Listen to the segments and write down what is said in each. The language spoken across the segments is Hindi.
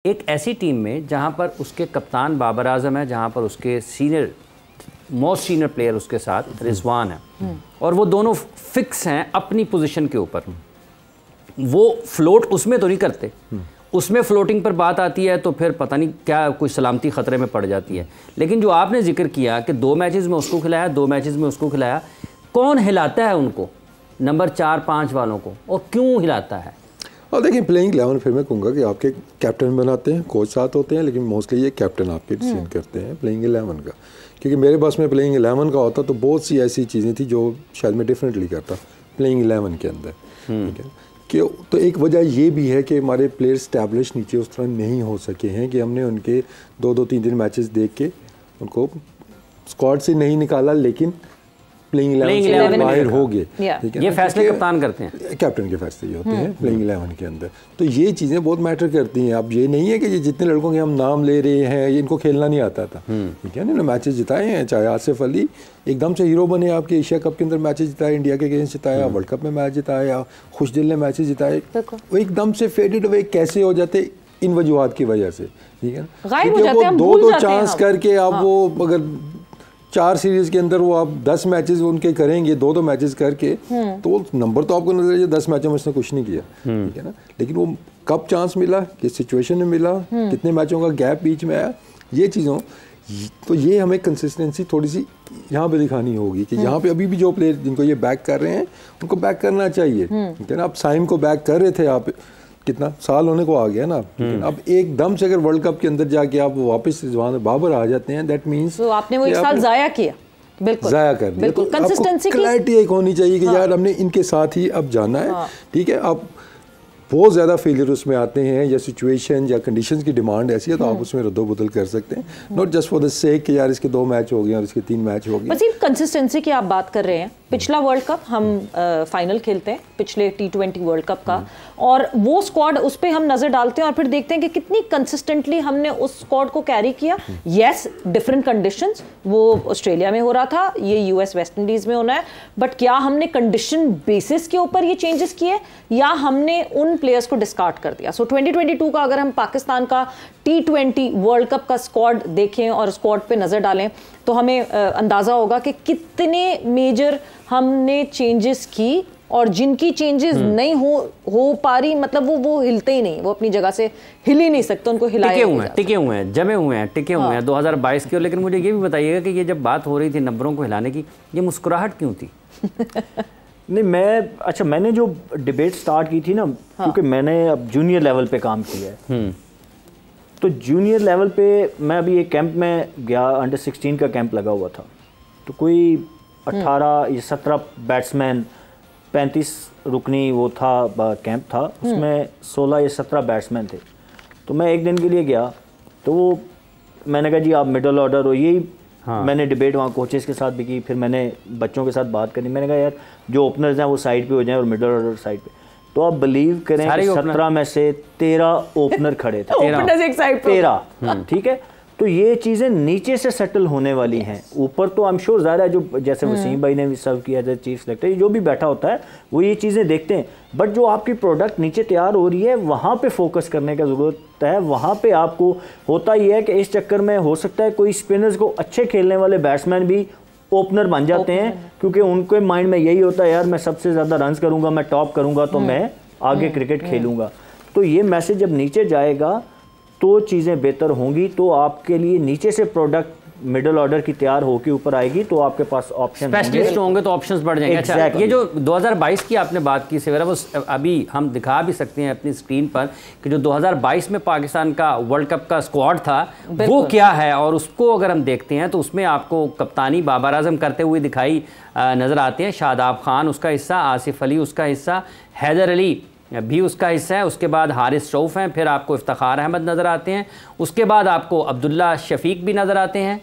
एक ऐसी टीम में जहां पर उसके कप्तान बाबर आजम है, जहां पर उसके मोस्ट सीनियर प्लेयर उसके साथ रिजवान है और वो दोनों फिक्स हैं अपनी पोजीशन के ऊपर, वो फ्लोट उसमें तो नहीं करते। उसमें फ्लोटिंग पर बात आती है तो फिर पता नहीं क्या कोई सलामती ख़तरे में पड़ जाती है। लेकिन जो आपने जिक्र किया कि 2 मैचेस में उसको खिलाया, 2 मैचेस में उसको खिलाया, कौन हिलाता है उनको, नंबर 4-5 वालों को, और क्यों हिलाता है? और देखिए प्लेइंग 11 फिर मैं कहूँगा कि आपके कैप्टन बनाते हैं, कोच साथ होते हैं, लेकिन मोस्टली ये कैप्टन आपके डिसीजन करते हैं प्लेइंग 11 का। क्योंकि मेरे पास में प्लेइंग 11 का होता तो बहुत सी ऐसी चीज़ें थी जो शायद मैं डिफरेंटली करता प्लेइंग 11 के अंदर, ठीक है। कि तो एक वजह ये भी है कि हमारे प्लेयर स्टैब्लिश नीचे उस तरह नहीं हो सके हैं कि हमने उनके 2-2, 3-3 मैचेस देख के उनको स्क्वाड से नहीं निकाला, लेकिन प्लेइंग 11 से बाहर हो गए, ठीक है। ये फैसले कप्तान करते हैं, कैप्टन के फैसले होते हैं प्लेइंग 11 के अंदर। तो ये चीज़ें बहुत मैटर करती हैं। अब ये नहीं है कि ये जितने लड़कों के हम नाम ले रहे हैं इनको खेलना नहीं आता था, ठीक है ना। मैचेस जिताए हैं, चाहे आसिफ अली एकदम से हीरो बने, आपके एशिया कप के अंदर मैचेस जिताए, इंडिया के अगेंस्ट जिताया, वर्ल्ड कप में मैच जिताया, खुशदिल ने मैचेस जिताए, वो एकदम से फेडेड अवे कैसे हो जाते इन वजूहत की वजह से, ठीक है ना। वो 2-2 चांस करके आप वो अगर 4 सीरीज के अंदर वो आप 10 मैचेस उनके करेंगे, 2-2 मैचेस करके, तो नंबर तो आपको नजर आए 10 मैचों में उसने कुछ नहीं किया, ठीक है ना। लेकिन वो कब चांस मिला, किस सिचुएशन में मिला, कितने मैचों का गैप बीच में आया, ये चीज़ों तो ये हमें कंसिस्टेंसी थोड़ी सी यहाँ पे दिखानी होगी कि यहाँ पे अभी भी जो प्लेयर जिनको ये बैक कर रहे हैं उनको बैक करना चाहिए, ठीक है ना। आप साइम को बैक कर रहे थे, आप कितना साल होने को आ गया ना, अब एकदम से अगर वर्ल्ड कप के अंदर जाके आप वापस रिजवान बाबर आ जाते हैं, दैट मींस तो आपने वो एक साल जाया किया, बिल्कुल जाया कर दिया। तो कंसिस्टेंसी की क्लैरिटी एक होनी चाहिए कि यार हमने इनके साथ ही अब जाना है, ठीक है। अब बहुत ज़्यादा फेलियर उसमें आते हैं या सिचुएशन या कंडीशंस की डिमांड ऐसी है तो आप उसमें रद्दो-बदल कर सकते हैं, not just for the sake कि यार इसके 2 मैच हो गए और इसके 3 मैच हो गए। बस ये कंसिस्टेंसी की आप बात कर रहे हैं, पिछला वर्ल्ड कप हम फाइनल खेलते हैं पिछले T20 वर्ल्ड कप का, और वो स्क्वाड उस पर हम नज़र डालते हैं और फिर देखते हैं कि कितनी कंसिस्टेंटली हमने उस स्क्वाड को कैरी किया। येस, डिफरेंट कंडीशंस, वो ऑस्ट्रेलिया में हो रहा था, ये US वेस्ट इंडीज़ में होना है, बट क्या हमने कंडीशन बेसिस के ऊपर ये चेंजेस किए या हमने उन प्लेयर्स को डिस्कार्ड कर दिया? सो 2022 का अगर हम पाकिस्तान का T20 वर्ल्ड कप का स्क्वाड देखें और स्क्वाड पे नज़र डालें तो हमें अंदाज़ा होगा कि कितने मेजर हमने चेंजेस की, और जिनकी चेंजेस नहीं हो पा रही, मतलब वो हिलते ही नहीं, वो अपनी जगह से हिल ही नहीं सकते, उनको हिलाया टिके हुए हैं, जमे हुए हैं, टिके हुए हैं 2022 के। लेकिन मुझे ये भी बताइएगा कि ये जब बात हो रही थी नंबरों को हिलाने की, ये मुस्कुराहट क्यों थी? नहीं, मैंने जो डिबेट स्टार्ट की थी ना, क्योंकि मैंने अब जूनियर लेवल पे काम किया है, तो जूनियर लेवल पे मैं अभी एक कैंप में गया, अंडर 16 का कैंप लगा हुआ था, तो कोई 18 या 17 बैट्समैन, 35 रुकनी वो था कैंप था, उसमें 16 या 17 बैट्समैन थे। तो मैं एक दिन के लिए गया, तो वो मैंने कहा जी आप मिडल ऑर्डर हो, यही मैंने डिबेट वहाँ कोचेस के साथ भी की, फिर मैंने बच्चों के साथ बात करी, मैंने कहा यार जो ओपनर्स हैं वो साइड पे हो जाएं और मिडल ऑर्डर साइड पे। तो आप बिलीव करें 17 में से 13 ओपनर खड़े थे, 13, ठीक है। तो ये चीज़ें नीचे से सेटल होने वाली हैं, ऊपर तो आई एम श्योर ज़्यादा जो जैसे वसीम भाई ने भी सर्व किया था, चीफ सेलेक्टर, जो भी बैठा होता है वो ये चीज़ें देखते हैं, बट जो आपकी प्रोडक्ट नीचे तैयार हो रही है वहाँ पे फोकस करने का ज़रूरत है। वहाँ पे आपको होता ही है कि इस चक्कर में हो सकता है कोई स्पिनर्स को अच्छे खेलने वाले बैट्समैन भी ओपनर बन जाते हैं, क्योंकि उनके माइंड में यही होता है यार मैं सबसे ज़्यादा रन्स करूँगा, मैं टॉप करूँगा तो मैं आगे क्रिकेट खेलूँगा। तो ये मैसेज जब नीचे जाएगा तो चीज़ें बेहतर होंगी, तो आपके लिए नीचे से प्रोडक्ट मिडिल ऑर्डर की तैयार होकर ऊपर आएगी, तो आपके पास ऑप्शन स्पेशलिस्ट होंगे तो ऑप्शंस बढ़ जाएंगे। अच्छा, ये जो 2022 की आपने बात की सेवेरा, वो अभी हम दिखा भी सकते हैं अपनी स्क्रीन पर कि जो 2022 में पाकिस्तान का वर्ल्ड कप का स्क्वाड था वो क्या है, और उसको अगर हम देखते हैं तो उसमें आपको कप्तानी बाबर आजम करते हुए दिखाई नज़र आते हैं, शादाब खान उसका हिस्सा, आसिफ अली उसका हिस्सा, हैदर अली भी उसका हिस्सा है, उसके बाद हारिस रऊफ हैं, फिर आपको इफ्तिखार अहमद नज़र आते हैं, उसके बाद आपको अब्दुल्ला शफीक भी नज़र आते हैं,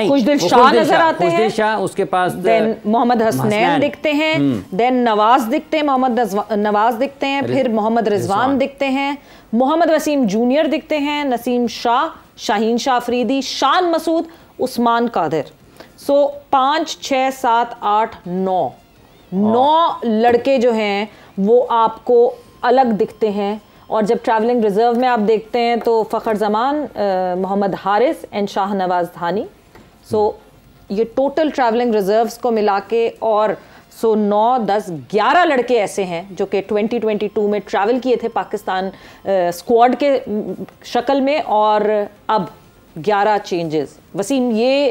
खुशदिल शाह नजर आते हैं, शाह, उसके पास देन मोहम्मद हसनैन दिखते हैं, देन नवाज दिखते हैं, मोहम्मद नवाज दिखते हैं, फिर मोहम्मद रिजवान दिखते हैं, मोहम्मद वसीम जूनियर दिखते हैं, नसीम शाह, शाहीन शाह अफरीदी, शान मसूद, उस्मान कादिर। सो 5, 6, 7, 8, 9 लड़के जो हैं वो आपको अलग दिखते हैं, और जब ट्रैवलिंग रिजर्व में आप देखते हैं तो फ़खर जमान, मोहम्मद हारिस एंड शाहनवाज धानी। सो ये टोटल ट्रैवलिंग रिजर्व्स को मिला के और 9, 10, 11 लड़के ऐसे हैं जो कि 2022 में ट्रैवल किए थे पाकिस्तान स्क्वाड के शक्ल में, और अब 11 चेंजेस। वसीम, ये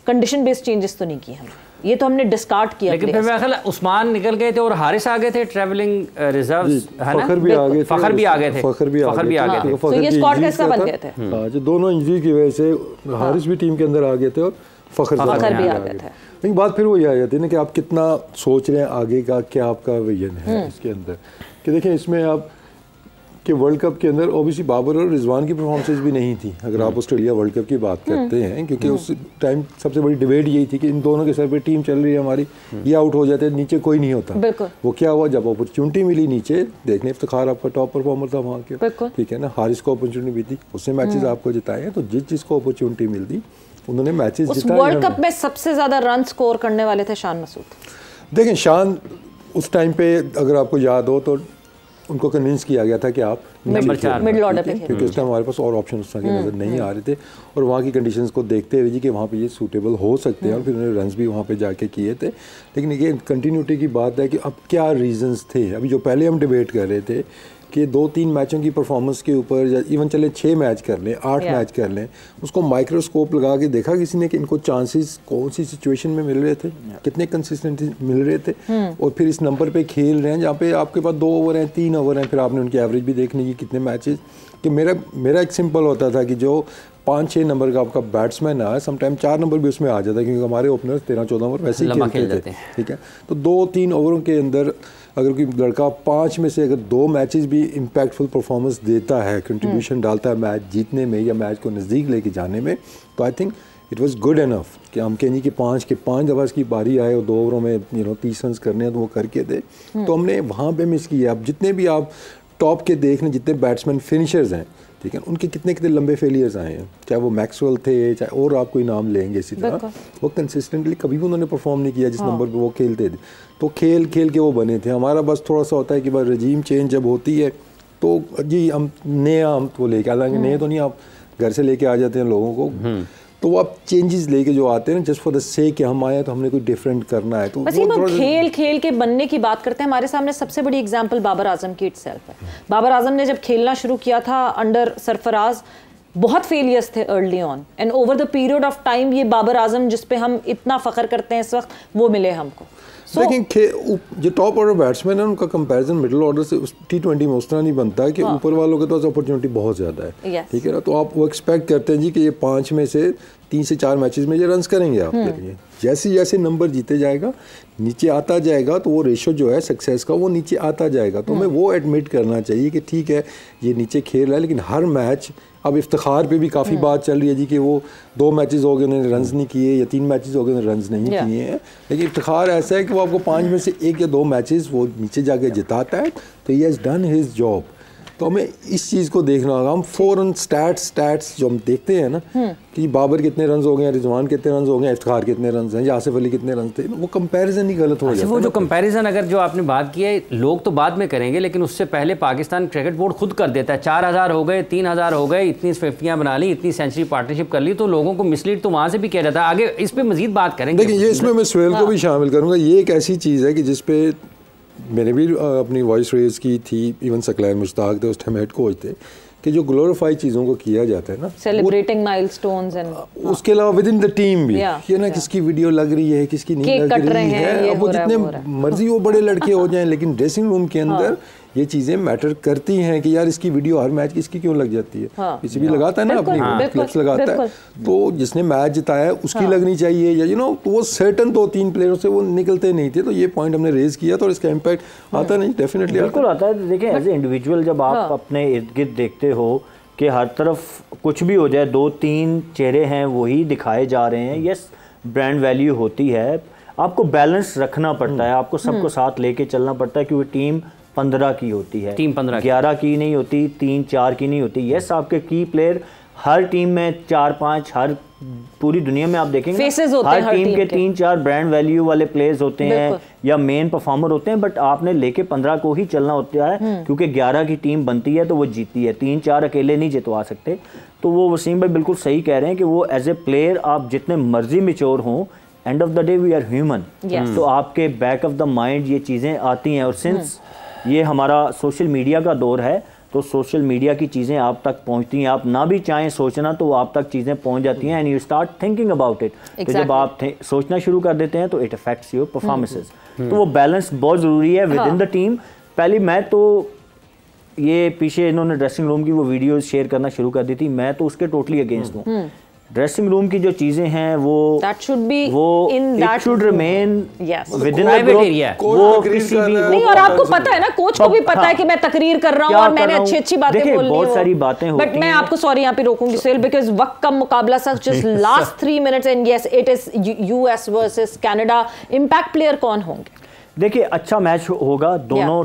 कंडीशन बेस्ड चेंजेस तो नहीं किए हमने, ये तो हमने डिस्कार्ड किया। लेकिन फिर मेरा ख्याल उस्मान निकल गए थे और हारिस आ गए थे ट्रैवलिंग रिजर्व्स, है ना? फखर भी आ गए थे, फखर भी आ गए थे, फखर भी आ गए थे। तो ये स्क्वाड का हिस्सा बन गए थे। जो दोनों इंजरी की वजह से हारिस भी टीम के अंदर आ गए थे और फखर भी आ गए थे। लेकिन बात फिर वही आ जाती है ना कि आप कितना सोच रहे हैं आगे का, क्या आपका विजन है इसके अंदर। कि देखें इसमें आप कि वर्ल्ड कप के अंदर ओबियसली बाबर और रिजवान की परफॉर्मेंसेस भी नहीं थी अगर आप ऑस्ट्रेलिया वर्ल्ड कप की बात करते हैं, क्योंकि उस टाइम सबसे बड़ी डिबेट यही थी कि इन दोनों के सर पे टीम चल रही है हमारी, ये आउट हो जाते हैं, नीचे कोई नहीं होता। वो क्या हुआ, जब अपॉर्चुनिटी मिली नीचे देखने, इफ्तिखार आपका टॉप परफॉर्मर था वहाँ के, ठीक है ना, हारिस को अपॉर्चुनिटी मिली, उसने मैचेस आपको जिताए हैं। तो जिस जिसको अपॉर्चुनिटी मिलती उन्होंने मैचेस जिताए। वर्ल्ड कप में सबसे ज्यादा रन स्कोर करने वाले थे शान मसूद। देखें शान उस टाइम पे अगर आपको याद हो तो उनको कन्विंस किया गया था कि आप नंबर 4 मिडिल ऑर्डर पे, क्योंकि उस टाइम हमारे पास और ऑप्शन उस तरह के नजर नहीं आ रहे थे और वहाँ की कंडीशंस को देखते हुए जी कि वहाँ पे ये सूटेबल हो सकते हैं, और फिर उन्होंने रन्स भी वहाँ पे जाके किए थे। लेकिन ये कंटिन्यूटी की बात है कि अब क्या रीजंस थे। अभी जो पहले हम डिबेट कर रहे थे कि 2-3 मैचों की परफॉर्मेंस के ऊपर, या इवन चले 6 मैच कर लें, 8 मैच कर लें, उसको माइक्रोस्कोप लगा के देखा किसी ने कि इनको चांसेस कौन सी सिचुएशन में मिल रहे थे, कितने कंसिस्टेंट मिल रहे थे, और फिर इस नंबर पे खेल रहे हैं जहाँ पे आपके पास 2 ओवर हैं, 3 ओवर हैं, फिर आपने उनकी एवरेज भी देखनी है कितने मैचेस। कि मेरा एक सिंपल होता था कि जो 5-6 नंबर का आपका बैट्समैन आया, समटाइम 4 नंबर भी उसमें आ जाता है, क्योंकि हमारे ओपनर्स 13-14 ओवर वैसे ही खेलते थे, ठीक है। तो 2-3 ओवरों के अंदर अगर कोई लड़का 5 में से अगर 2 मैचेस भी इम्पैक्टफुल परफॉर्मेंस देता है, कंट्रीब्यूशन डालता है मैच जीतने में या मैच को नज़दीक लेके जाने में, तो I think it was good enough कि हम कहें कि 5 दफ़ा इसकी बारी आए और 2 ओवरों में 30 रन करने हैं तो वो करके दे। तो हमने वहाँ पे मिस किया। अब जितने भी आप टॉप के देख लें, जितने बैट्समैन फिनिशर्स हैं, ठीक है, उनके कितने कितने लंबे फेलियर्स आए हैं, चाहे वो मैक्सवेल थे, चाहे और आप कोई नाम लेंगे इसी तरह, वो कंसिस्टेंटली कभी भी उन्होंने परफॉर्म नहीं किया जिस नंबर पे वो खेलते थे। तो खेल के वो बने थे। हमारा बस थोड़ा सा होता है कि बस रजीम चेंज जब होती है तो जी हम तो लेके आ जाएंगे, नए तो नहीं, आप घर से लेके आ जाते हैं लोगों को, तो वो आप चेंजेस लेके जो आते हैं ना, जस्ट फॉर द सेक कि हम आए तो हमने कोई डिफरेंट करना है। तो वसीम, हम खेल के बनने की बात करते हैं। हमारे सामने सबसे बड़ी एग्जांपल बाबर आजम की इटसेल्फ है। बाबर आजम ने जब खेलना शुरू किया था अंडर सरफराज, बहुत फेलियर्स थे early on, and over the period of time ये बाबर आजम जिस पे हम इतना फख्र करते हैं इस वक्त, वो मिले हमको। लेकिन जो टॉप ऑर्डर बैट्समैन है उनका कंपैरिजन मिडिल ऑर्डर से T20 में उस तरह नहीं बनता है कि ऊपर वालों के पास अपॉर्चुनिटी बहुत ज़्यादा है, ठीक है ना। तो आप वो एक्सपेक्ट करते हैं जी कि ये 5 में से 3 से 4 मैचेस में ये रन्स करेंगे आपके लिए। जैसे जैसे नंबर जीते जाएगा, नीचे आता जाएगा, तो वो रेशो जो है सक्सेस का वो नीचे आता जाएगा। तो हमें वो एडमिट करना चाहिए कि ठीक है ये नीचे खेल रहा है, लेकिन हर मैच, अब इफ्तिखार पे भी काफ़ी बात चल रही है जी कि वो 2 मैचेस हो गए उन्होंने रन्स नहीं किए, या 3 मैचेस हो गए उन्होंने रन्स नहीं किए हैं। लेकिन इफ्तिखार ऐसा है कि वो आपको 5 में से 1 या 2 मैचेस वो नीचे जाके जिताता है, तो he has done his job. तो हमें इस चीज़ को देखना होगा। हम फौरन स्टैट्स जो हम देखते हैं ना कि बाबर कितने रन हो गए, रिजवान कितने रन हो गए, इफ्तिखार कितने रन हैं, आसिफ अली कितने रन थे, वो कंपैरिजन ही गलत हो जाता है। वो जो कंपैरिजन अगर जो आपने बात की है, लोग तो बाद में करेंगे, लेकिन उससे पहले पाकिस्तान क्रिकेट बोर्ड खुद कर देता है। 4000 हो गए, 3000 हो गए, इतनी 50 बना ली, इतनी सेंचुरी पार्टनरशिप कर ली, तो लोगों को मिसलीड तो वहाँ से भी किया जाता है। आगे इस पर मजीद बात करेंगे। देखिए, ये इसमें मैं सुहेल को भी शामिल करूँगा। ये एक ऐसी चीज़ है कि जिसपे मैंने भी अपनी वॉइस रेज की थी, इवन सकलैन मुश्ताक थे उस टाइम हेड कोच थे, कि जो ग्लोरीफाई चीज़ों को किया जाता है ना, सेलिब्रेटिंग माइलस्टोन्स एंड उसके अलावा विद इन द टीम भी ये ना किसकी वीडियो लग रही है, किसकी नहीं लग रही है। अब वो जितने मर्जी वो बड़े लड़के हो जाएं, लेकिन ड्रेसिंग रूम के अंदर ये चीज़ें मैटर करती हैं कि यार इसकी वीडियो हर मैच की इसकी क्यों लग जाती है। किसी भी लगाता है ना, अपनी फ्लेक्स लगाता है, तो जिसने मैच जिताया है उसकी लगनी चाहिए, या वो सर्टन 2-3 प्लेयरों से वो निकलते नहीं थे। तो ये पॉइंट हमने रेज किया था और इसका इम्पैक्ट आता नहीं, डेफिनेटली बिल्कुल आता है। देखिए, एज ए इंडिविजुअल जब आप अपने इर्द गिर्द देखते हो कि हर तरफ कुछ भी हो जाए, 2-3 चेहरे हैं वही दिखाए जा रहे हैं, यस ब्रांड वैल्यू होती है, आपको बैलेंस रखना पड़ता है, आपको सबको साथ लेके चलना पड़ता है, क्योंकि टीम 15 की होती है, टीम 15 11 की नहीं होती, 3-4 की नहीं होती। यस, आपके की प्लेयर हर टीम में 4-5, हर पूरी दुनिया में आप देखेंगे हर टीम के 3-4 ब्रांड वैल्यू वाले प्लेयर्स होते हैं या मेन परफॉर्मर होते हैं, बट आपने लेके 15 को ही चलना होता है क्योंकि 11 की टीम बनती है तो वो जीतती है, 3-4 अकेले नहीं जितवा सकते। तो वो वसीम भाई बिल्कुल सही कह रहे हैं कि वो एज ए प्लेयर आप जितने मर्जी मैच्योर हों, end of the day we are human, तो आपके बैक ऑफ द माइंड ये चीज़ें आती हैं। और सिंस ये हमारा सोशल मीडिया का दौर है तो सोशल मीडिया की चीज़ें आप तक पहुंचती हैं, आप ना भी चाहें सोचना तो वो आप तक चीज़ें पहुंच जाती हैं, and you start thinking about it. तो जब आप सोचना शुरू कर देते हैं तो इट अफेक्ट्स योर परफॉर्मेंसेस। तो वो बैलेंस बहुत ज़रूरी है विद इन द टीम। पहले मैं तो ये पीछे इन्होंने ड्रेसिंग रूम की वो वीडियोस शेयर करना शुरू कर दी थी, मैं तो उसके टोटली अगेंस्ट हूँ। ड्रेसिंग रूम की जो चीजें हैं वो should remain with in private area. वो किसी भी नहीं, और आपको पता है ना, कोच को भी पता है कि मैं तकरीर कर रहा हूँ और मैंने अच्छी बातें बोल ली, बहुत सारी बातें होती हैं। बट मैं आपको सॉरी यहाँ पे रोकूंगी सोहेल, बिकॉज वक्त का मुकाबला सच just last 3 minutes and yes it is US versus Canada. Impact player कौन होंगे? देखिए अच्छा मैच होगा, दोनों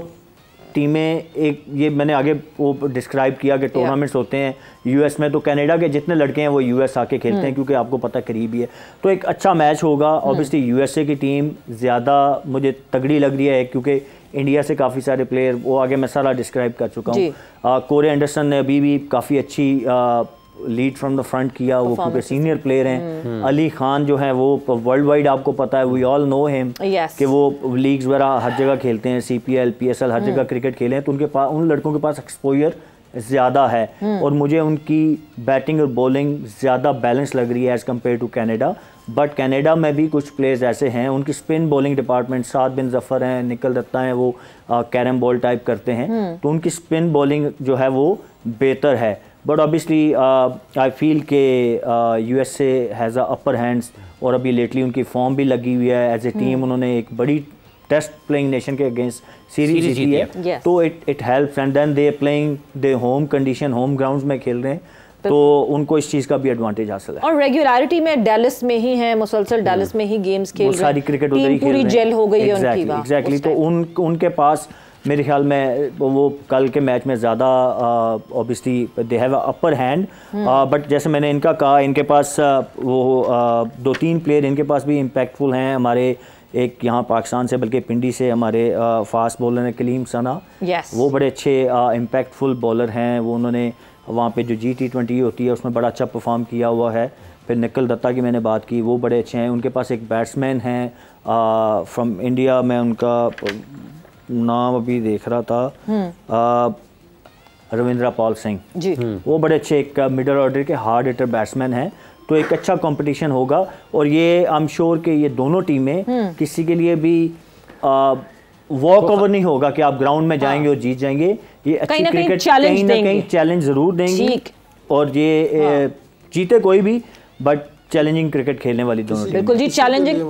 टीमें एक, ये मैंने आगे वो डिस्क्राइब किया कि टूर्नामेंट्स होते हैं यूएस में, तो कनाडा के जितने लड़के हैं वो यूएस आके खेलते हैं क्योंकि आपको पता करीब ही है, तो एक अच्छा मैच होगा। ऑब्वियसली यूएसए की टीम ज़्यादा मुझे तगड़ी लग रही है क्योंकि इंडिया से काफ़ी सारे प्लेयर, वो आगे मैं सारा डिस्क्राइब कर चुका हूँ। कोरे एंडरसन ने अभी भी काफ़ी अच्छी लीड फ्रॉम द फ्रंट किया, वो क्योंकि सीनियर प्लेयर हैं। अली खान जो है वो वर्ल्ड वाइड आपको पता है, वी ऑल नो हिम कि वो लीग्स वगैरह हर जगह खेलते हैं, CPL PSL हर जगह क्रिकेट खेले हैं, तो उनके पास, उन लड़कों के पास एक्सपोजर ज़्यादा है और मुझे उनकी बैटिंग और बॉलिंग ज़्यादा बैलेंस लग रही है as compare to Canada. But Canada में भी कुछ प्लेयर्स ऐसे हैं, उनकी spin bowling department, Saad Bin Zafar हैं, निकल दत्ता हैं, वो कैरम बॉल टाइप करते हैं, तो उनकी स्पिन बॉलिंग जो है वो बेहतर है। बट ऑब्वियसली आई फील के USA has a upper hands, और अभी लेटली उनकी फॉर्म भी लगी हुई है एज ए टीम, उन्होंने एक बड़ी टेस्ट प्लेइंग नेशन के अगेंस्ट सीरीज जीती है, तो it helps. And then they playing their home condition, home grounds में खेल रहे हैं, तो उनको इस चीज़ का भी एडवांटेज हासिल है। और रेगुलरिटी में डैलस में ही है, मुसलसल डैलस में ही गेम्स खेल रहे हैं, सारी क्रिकेट उधर ही खेल रहे हैं, पूरी जेल हो गई है उनकी। एग्जैक्टली, तो उनके पास मेरे ख्याल में वो कल के मैच में ज़्यादा obviously they have upper hand. But जैसे मैंने इनका कहा, इनके पास वो 2-3 प्लेयर इनके पास भी इम्पैक्टफुल हैं। हमारे एक यहाँ पाकिस्तान से, बल्कि पिंडी से हमारे फास्ट बॉलर हैं कलीम सना, वो बड़े अच्छे इम्पैक्टफुल बॉलर हैं। वो उन्होंने वहाँ पे जो G20 होती है उसमें बड़ा अच्छा परफॉर्म किया हुआ है। फिर निकल दत्ता की मैंने बात की, वो बड़े अच्छे हैं। उनके पास एक बैट्समैन हैं फ्रॉम इंडिया, मैं उनका नाम अभी देख रहा था, रविंद्र पाल सिंह जी, वो बड़े अच्छे एक मिडल ऑर्डर के हार्ड हिटर बैट्समैन हैं। तो एक अच्छा कंपटीशन होगा, और ये आई एम श्योर कि ये दोनों टीमें किसी के लिए भी वॉक ओवर नहीं होगा कि आप ग्राउंड में जाएंगे और जीत जाएंगे। ये अच्छी क्रिकेट कहीं ना कहीं चैलेंज जरूर देंगे, और ये जीते कोई भी, बट चैलेंजिंग क्रिकेट खेलने वाली दोनों टीम। बिल्कुल जी, चैलेंजिंग,